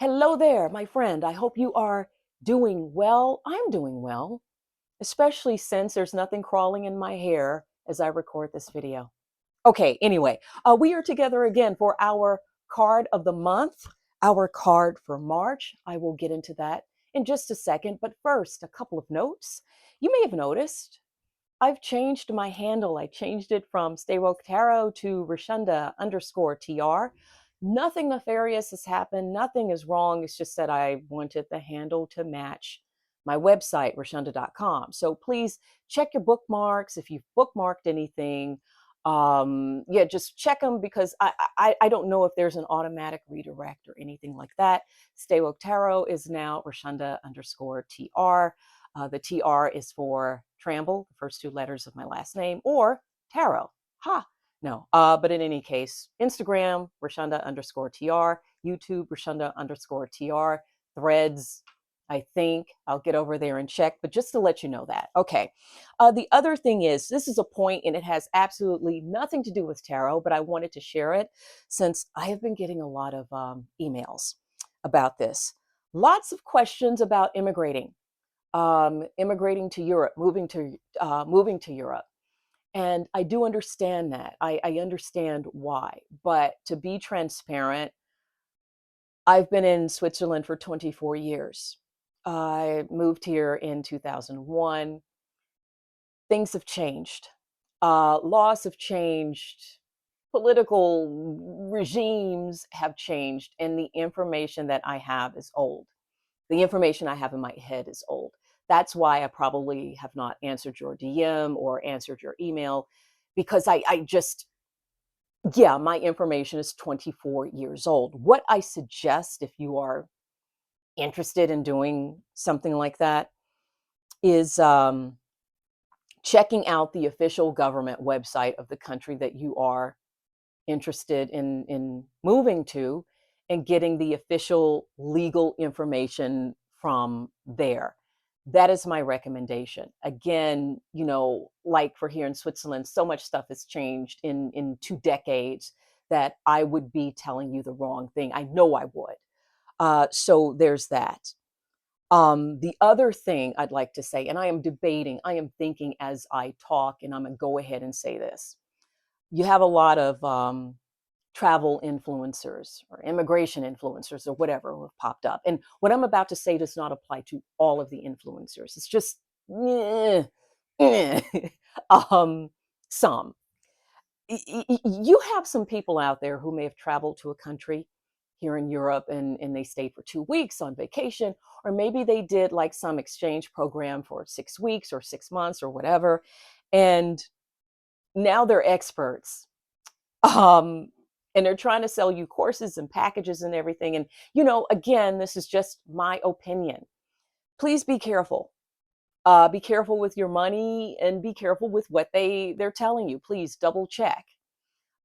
Hello there, my friend. I hope you are doing well. I'm doing well, especially since there's nothing crawling in my hair as I record this video. Okay, anyway, we are together again for our card of the month, our card for March. I will get into that in just a second. But first, a couple of notes. You may have noticed I've changed my handle. I changed it from Stay Woke Tarot to Rashunda_TR. Nothing nefarious has happened. Nothing is wrong. It's just that I wanted the handle to match my website, rashunda.com. So please check your bookmarks. If you've bookmarked anything, yeah, just check them because I don't know if there's an automatic redirect or anything like that. Stay Woke Tarot is now Rashunda_TR. The TR is for Tramble, the first two letters of my last name, or tarot. Ha! No. But in any case, Instagram, Rashunda_TR, YouTube, Rashunda_TR, Threads, I think. I'll get over there and check, but just to let you know that. Okay. The other thing is, this is a point and it has absolutely nothing to do with tarot, but I wanted to share it since I have been getting a lot of emails about this. Lots of questions about immigrating. Immigrating to Europe, moving to Europe. And I do understand that. I understand why. But to be transparent, I've been in Switzerland for 24 years. I moved here in 2001. Things have changed. Laws have changed. Political regimes have changed. And the information that I have is old. The information I have in my head is old. That's why I probably have not answered your DM or answered your email because I just, yeah, my information is 24 years old. What I suggest if you are interested in doing something like that is checking out the official government website of the country that you are interested in moving to and getting the official legal information from there. That is my recommendation. Again, you know, like for here in Switzerland, so much stuff has changed in 2 decades that I would be telling you the wrong thing. I know I would. So there's that. The other thing I'd like to say, and I am debating, I am thinking as I talk, and I'm going to go ahead and say this. You have a lot of travel influencers or immigration influencers or whatever who have popped up. And what I'm about to say does not apply to all of the influencers. It's just some. You have some people out there who may have traveled to a country here in Europe and they stayed for 2 weeks on vacation, or maybe they did like some exchange program for 6 weeks or 6 months or whatever. And now they're experts. Um, and they're trying to sell you courses and packages and everything. And, you know, again, this is just my opinion. Please be careful. Be careful with your money and be careful with what they're telling you. Please double check.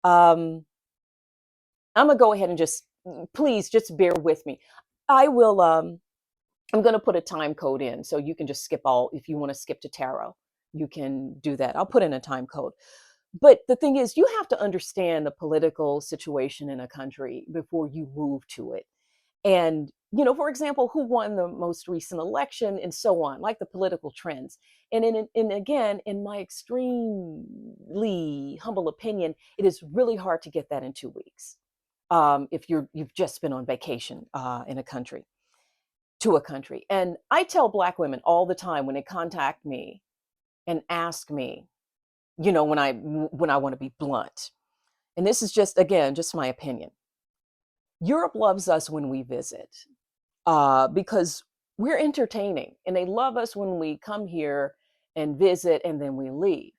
I'm gonna go ahead and just please just bear with me. I will I'm gonna put a time code in so you can just skip all if you want to skip to tarot. You can do that. I'll put in a time code. But the thing is, you have to understand the political situation in a country before you move to it. And, you know, for example, who won the most recent election and so on, like the political trends. And again, in my extremely humble opinion, it is really hard to get that in 2 weeks. If you've just been on vacation in a country to a country. And I tell Black women all the time when they contact me and ask me, you know, when I want to be blunt. And this is just, again, just my opinion. Europe loves us when we visit because we're entertaining and they love us when we come here and visit and then we leave.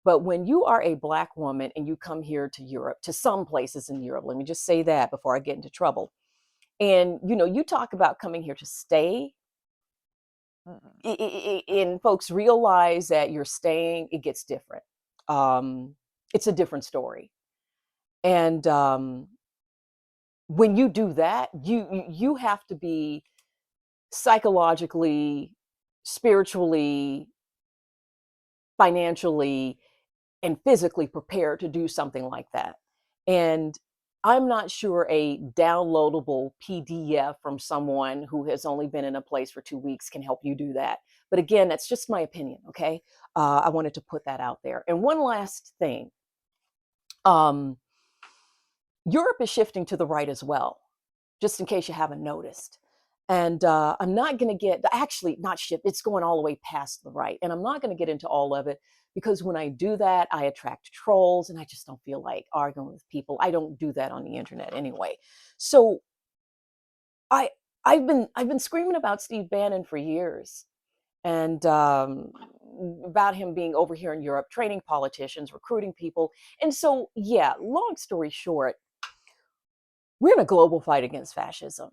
But when you are a Black woman and you come here to Europe, to some places in Europe, let me just say that before I get into trouble. And, you know, you talk about coming here to stay, and folks realize that you're staying, it gets different. It's a different story. And when you do that, you have to be psychologically, spiritually, financially, and physically prepared to do something like that. And I'm not sure a downloadable PDF from someone who has only been in a place for 2 weeks can help you do that. But again, that's just my opinion, okay? I wanted to put that out there. And one last thing, um, Europe is shifting to the right as well, just in case you haven't noticed. And I'm not going to get, actually, not shift, it's going all the way past the right. And I'm not going to get into all of it because when I do that, I attract trolls and I just don't feel like arguing with people. I don't do that on the internet anyway. So I, I've been screaming about Steve Bannon for years and about him being over here in Europe, training politicians, recruiting people. And so, yeah, long story short, we're in a global fight against fascism.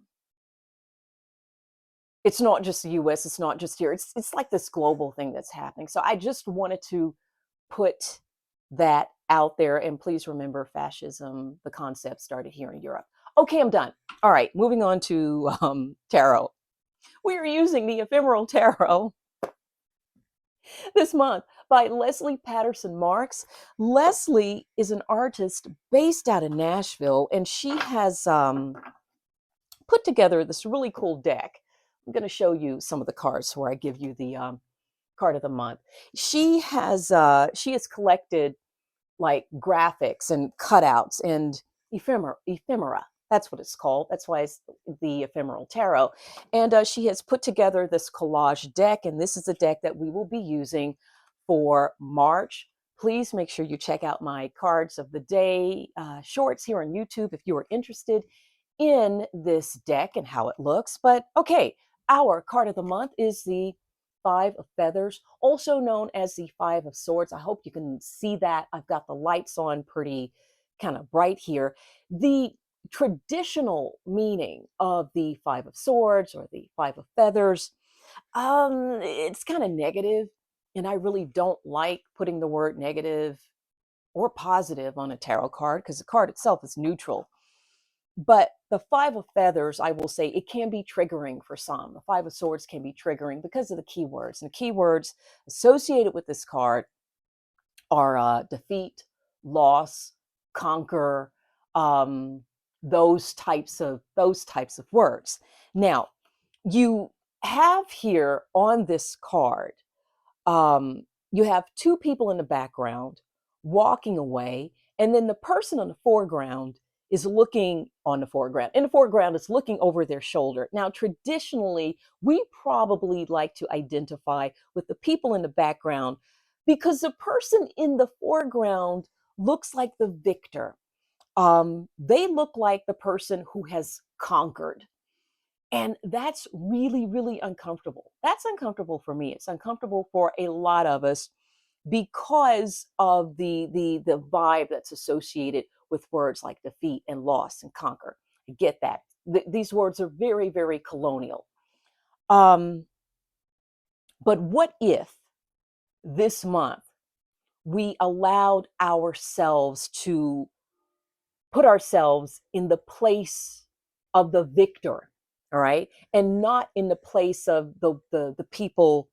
It's not just the US, it's not just here. It's like this global thing that's happening. So I just wanted to put that out there. And please remember, fascism, the concept started here in Europe. Okay, I'm done. All right, moving on to tarot. We are using the Ephemeral Tarot this month by Leslie Patterson Marks. Leslie is an artist based out of Nashville, and she has put together this really cool deck. I'm going to show you some of the cards where I give you the card of the month. She has collected like graphics and cutouts and ephemera. That's what it's called. That's why it's the Ephemeral Tarot. And she has put together this collage deck, and this is a deck that we will be using for March. Please make sure you check out my cards of the day shorts here on YouTube if you are interested in this deck and how it looks. But okay, our card of the month is the Five of Feathers, also known as the Five of Swords. I hope you can see that. I've got the lights on pretty kind of bright here. The traditional meaning of the Five of Swords or the Five of Feathers, it's kind of negative, and I really don't like putting the word negative or positive on a tarot card because the card itself is neutral. But the Five of Feathers, I will say, it can be triggering for some. The Five of Swords can be triggering because of the keywords. And the keywords associated with this card are defeat, loss, conquer, those types of words. Now, you have here on this card, you have two people in the background walking away, and then the person on the foreground is looking on the foreground. In the foreground is looking over their shoulder. Now, traditionally, we probably like to identify with the people in the background because the person in the foreground looks like the victor. They look like the person who has conquered. And that's really, really uncomfortable. That's uncomfortable for me. It's uncomfortable for a lot of us because of the vibe that's associated with words like defeat and loss and conquer. I get that. These words are very, very colonial. But what if this month we allowed ourselves to put ourselves in the place of the victor, all right, and not in the place of the people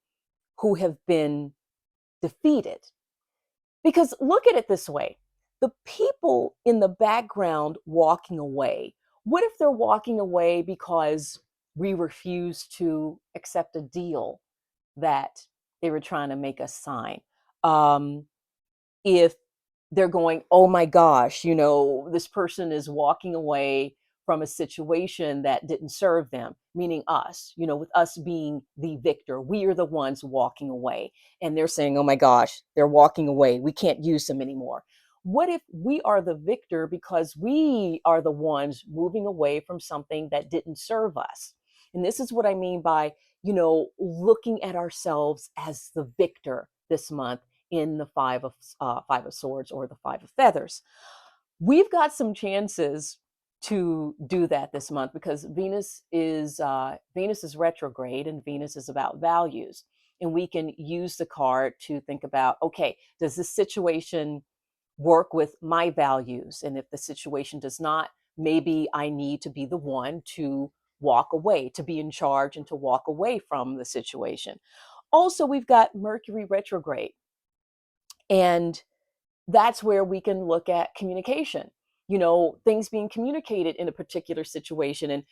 who have been defeated? Because look at it this way, the people in the background walking away, what if they're walking away because we refuse to accept a deal that they were trying to make us sign? If they're going, oh my gosh, this person is walking away from a situation that didn't serve them, meaning us, with us being the victor, we are the ones walking away. And they're saying, oh my gosh, they're walking away. We can't use them anymore. What if we are the victor because we are the ones moving away from something that didn't serve us? And this is what I mean by, looking at ourselves as the victor this month in the Five of Swords or the Five of Feathers. We've got some chances to do that this month because Venus is retrograde, and Venus is about values. And we can use the card to think about, okay, does this situation work with my values? And if the situation does not, maybe I need to be the one to walk away, to be in charge and to walk away from the situation. Also, we've got Mercury retrograde. And that's where we can look at communication. things being communicated in a particular situation. And,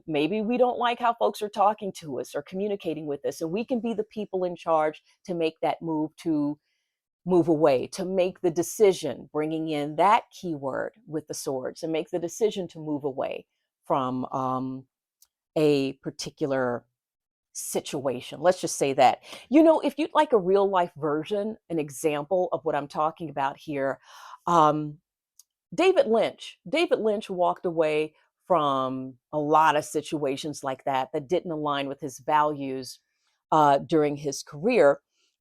maybe we don't like how folks are talking to us or communicating with us. And we can be the people in charge to make that move away, to make the decision, bringing in that keyword with the swords, and make the decision to move away from a particular situation. Let's just say that. If you'd like a real life version, an example of what I'm talking about here, um, David Lynch walked away from a lot of situations like that didn't align with his values during his career.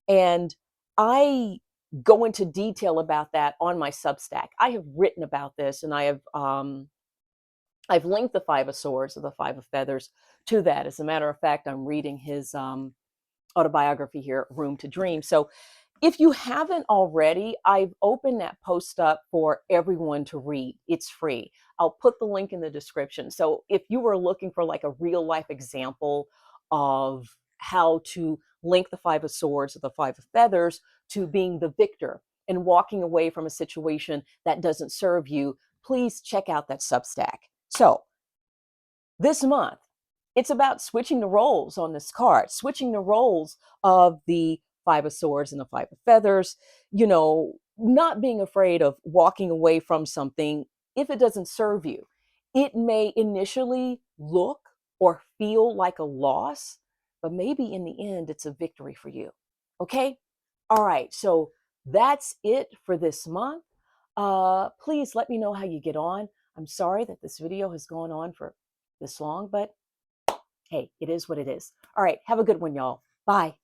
And I go into detail about that on my Substack. I have written about this, and I've linked the Five of Swords or the Five of Feathers to that. As a matter of fact, I'm reading his autobiography here, Room to Dream. So if you haven't already, I've opened that post up for everyone to read. It's free. I'll put the link in the description. So if you were looking for like a real life example of how to link the Five of Swords or the Five of Feathers to being the victor and walking away from a situation that doesn't serve you, please check out that Substack. So this month, it's about switching the roles on this card, switching the roles of the Five of Swords and the Five of Feathers, not being afraid of walking away from something if it doesn't serve you. It may initially look or feel like a loss, but maybe in the end, it's a victory for you. Okay? All right. So that's it for this month. Please let me know how you get on. I'm sorry that this video has gone on for this long, but hey, it is what it is. All right. Have a good one, y'all. Bye.